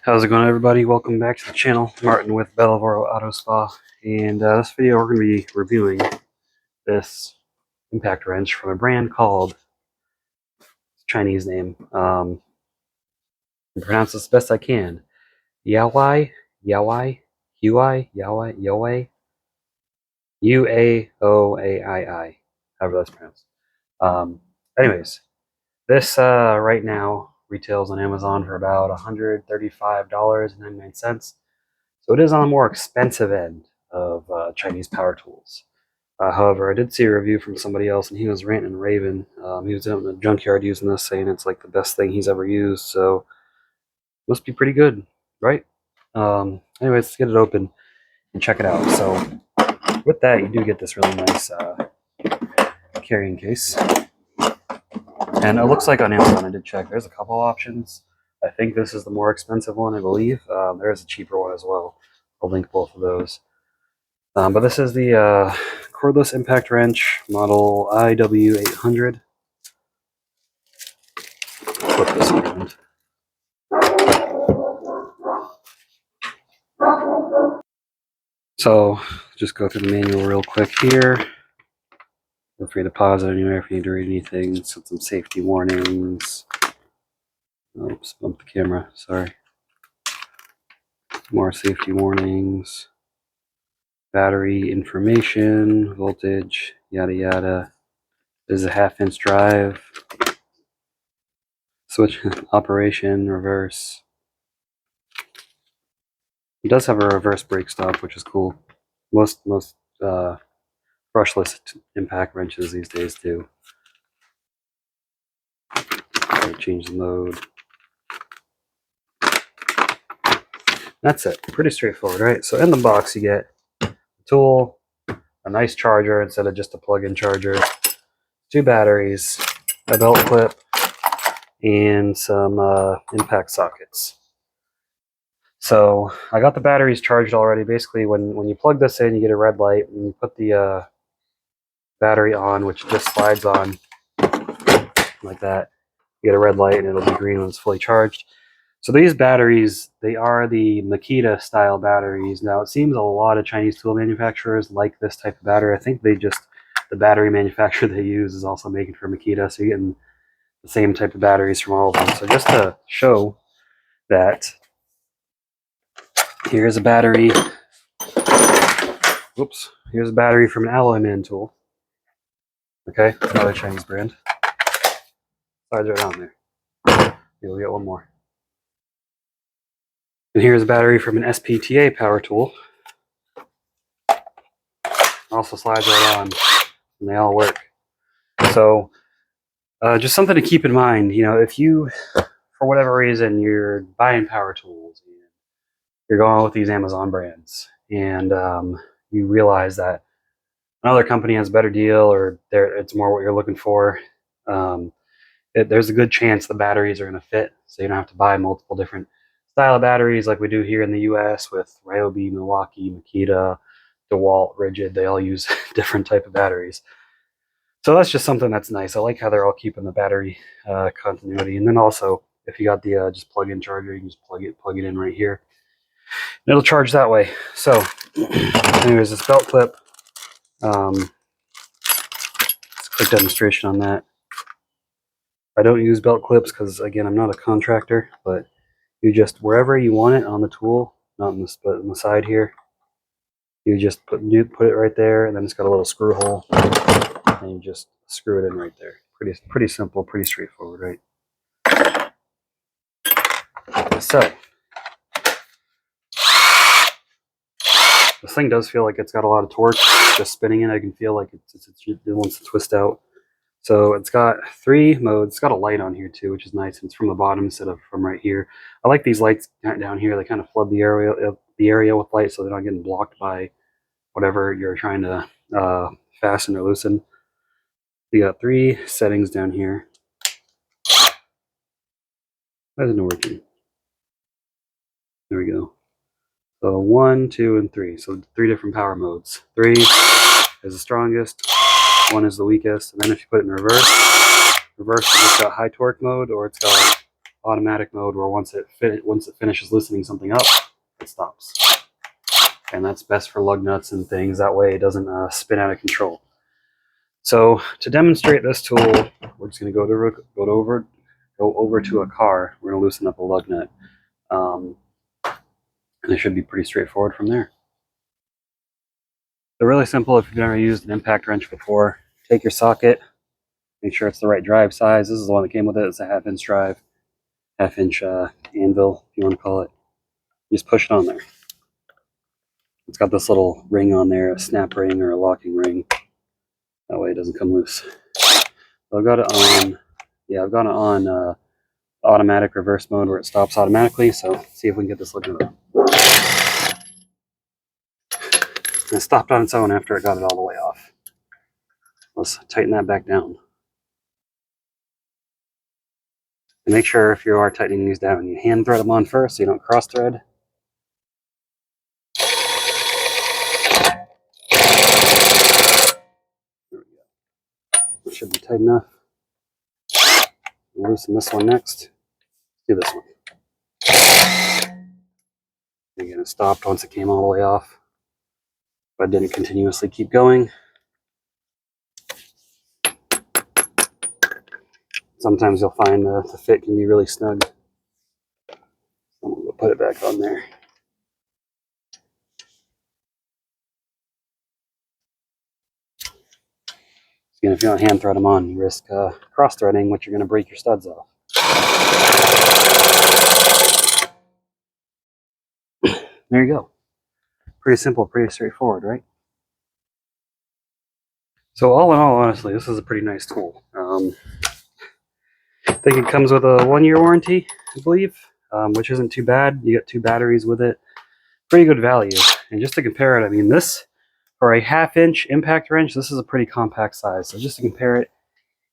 How's it going, everybody? Welcome back to the channel. Martin with Bellavoro Auto Spa, and this video we're going to be reviewing this impact wrench from a brand called, Chinese name, I'll pronounce this best I can, Uaoaii, Uaoaii, Uaoaii, however that's pronounced. Anyways, this right now retails on Amazon for about $135.99. So it is on the more expensive end of Chinese power tools. However, I did see a review from somebody else, and he was ranting and raving. He was out in the junkyard using this, saying it's like the best thing he's ever used. So must be pretty good, right? Anyways, let's get it open and check it out. So with that, you do get this really nice carrying case. And it looks like on Amazon, I did check, there's a couple options. I think this is the more expensive one, I believe. There is a cheaper one as well. I'll link both of those. But this is the cordless impact wrench, model IW800. Flip this around. So, just go through the manual real quick here. Feel free to pause it anywhere if you need to read anything. So some safety warnings. Oops, bumped the camera, sorry. More safety warnings. Battery information, voltage, yada yada. This is a 1/2-inch drive. Switch operation, reverse. It does have a reverse brake stop, which is cool. Most brushless impact wrenches these days do. Change the mode. That's it. Pretty straightforward, right? So in the box you get a tool, a nice charger instead of just a plug-in charger, 2 batteries, a belt clip, and some impact sockets. So I got the batteries charged already. Basically, when you plug this in, you get a red light, and you put the battery on, which just slides on like that. You get a red light, and it'll be green when it's fully charged. So these batteries, they are the Makita style batteries. Now, it seems a lot of Chinese tool manufacturers like this type of battery. I think the battery manufacturer they use is also making for Makita, so you're getting the same type of batteries from all of them. So just to show that, here's a battery. Whoops. Here's a battery from an Alloy Man tool. Okay, another Chinese brand. Slides right on there. You'll get one more. And here's a battery from an SPTA power tool. Also slides right on, and they all work. So just something to keep in mind, you know, if you, for whatever reason, you're buying power tools, and you're going with these Amazon brands, and you realize that another company has a better deal, or it's more what you're looking for, there's a good chance the batteries are going to fit, so you don't have to buy multiple different style of batteries like we do here in the US with Ryobi, Milwaukee, Makita, DeWalt, Rigid. They all use different type of batteries. So that's just something that's nice. I like how they're all keeping the battery continuity. And then also, if you got the just plug-in charger, you can just plug it in right here, and it'll charge that way. So anyways, this belt clip, just a quick demonstration on that. I don't use belt clips because, again, I'm not a contractor, but you just, wherever you want it on the tool, not in the, but on the side here, you just put it right there, and then it's got a little screw hole, and you just screw it in right there. Pretty simple, pretty straightforward, right? So this thing does feel like it's got a lot of torque. Just spinning it, I can feel like it wants to twist out. So it's got 3 modes. It's got a light on here too, which is nice. It's from the bottom instead of from right here. I like these lights down here. They kind of flood the area with light, so they're not getting blocked by whatever you're trying to fasten or loosen. You got 3 settings down here. Why isn't it working? There we go. So 1, 2, and 3. So 3 different power modes. 3 is the strongest. 1 is the weakest. And then if you put it in reverse, it's just got high torque mode, or it's got automatic mode where once it finishes loosening something up, it stops. And that's best for lug nuts and things. That way it doesn't spin out of control. So to demonstrate this tool, we're just going to go over to a car. We're going to loosen up a lug nut. And it should be pretty straightforward from there. So really simple. If you've never used an impact wrench before, take your socket, make sure it's the right drive size. This is the one that came with it. It's a 1/2 inch drive, 1/2 inch anvil, if you want to call it. Just push it on there. It's got this little ring on there, a snap ring or a locking ring. That way it doesn't come loose. So I've got it on, I've got it on automatic reverse mode where it stops automatically. So let's see if we can get this looking up. And it stopped on its own after it got it all the way off. Let's tighten that back down. And make sure if you are tightening these down, you hand thread them on first so you don't cross thread. There we go. It should be tight enough. We'll loosen this one next. Let's do this one. Again, it stopped once it came all the way off, but didn't continuously keep going. Sometimes you'll find the fit can be really snug. I'm going to put it back on there. Again, if you don't hand thread them on, you risk cross threading, which you're going to break your studs off. There you go. Pretty simple, pretty straightforward, right? So all in all, honestly, this is a pretty nice tool. I think it comes with a 1-year warranty, I believe, which isn't too bad. You get 2 batteries with it. Pretty good value. And just to compare it, I mean, this, for a 1/2 inch impact wrench, this is a pretty compact size. So just to compare it,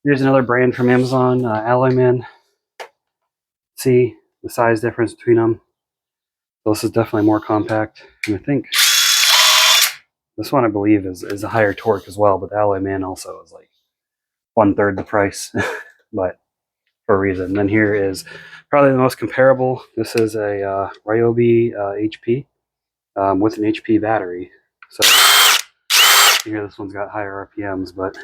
here's another brand from Amazon, Alloy Man. See the size difference between them. So this is definitely more compact. And I think this one, I believe, is a higher torque as well, but the Alloy Man also is like 1/3 the price, but for a reason. And then here is probably the most comparable. This is a Uaoaii HP with an HP battery. So here this one's got higher RPMs, but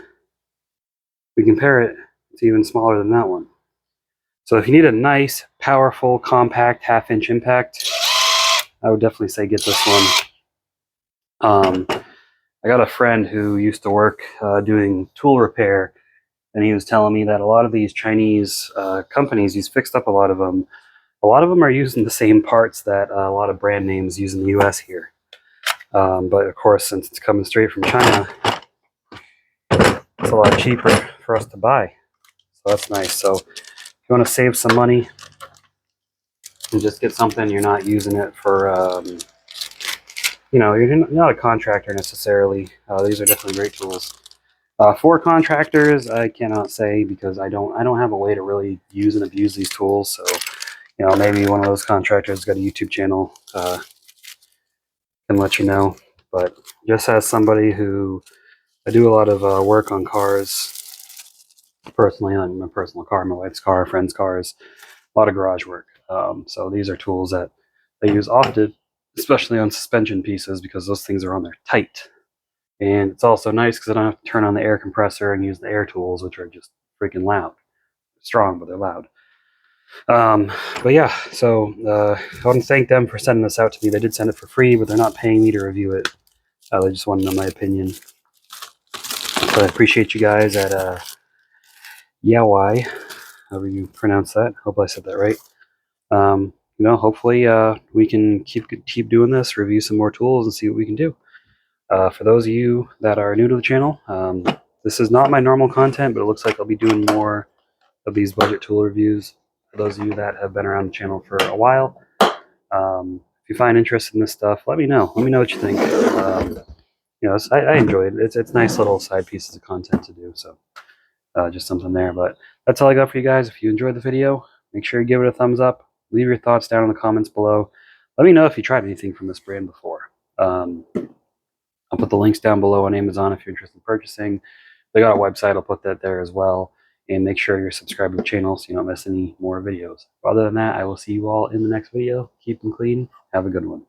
we compare it, it's even smaller than that one. So if you need a nice, powerful, compact 1/2 inch impact, I would definitely say get this one. I got a friend who used to work doing tool repair, and he was telling me that a lot of these Chinese companies, he's fixed up a lot of them. A lot of them are using the same parts that a lot of brand names use in the US here. But of course, since it's coming straight from China, it's a lot cheaper for us to buy. So that's nice. So if you want to save some money and just get something, you're not using it for, you know, you're not a contractor necessarily. These are definitely great tools. For contractors, I cannot say because I don't have a way to really use and abuse these tools. So, you know, maybe one of those contractors got a YouTube channel can let you know. But just as somebody who I do a lot of work on cars personally, like my personal car, my wife's car, friends' cars, a lot of garage work. So these are tools that I use often, especially on suspension pieces because those things are on there tight. And it's also nice because I don't have to turn on the air compressor and use the air tools, which are just freaking loud. Strong, but they're loud. But yeah, so I want to thank them for sending this out to me. They did send it for free, but they're not paying me to review it. They just wanted to know my opinion. So I appreciate you guys at Uaoaii, however you pronounce that. Hope I said that right. You know, hopefully we can keep doing this, review some more tools, and see what we can do. For those of you that are new to the channel, this is not my normal content, but it looks like I'll be doing more of these budget tool reviews. For those of you that have been around the channel for a while, if you find interest in this stuff, let me know. Let me know what you think. You know, I enjoy it. It's nice little side pieces of content to do. So just something there. But that's all I got for you guys. If you enjoyed the video, make sure you give it a thumbs up. Leave your thoughts down in the comments below. Let me know if you tried anything from this brand before. I'll put the links down below on Amazon if you're interested in purchasing. They got a website. I'll put that there as well. and make sure you're subscribed to the channel so you don't miss any more videos. Other than that, I will see you all in the next video. Keep them clean. Have a good one.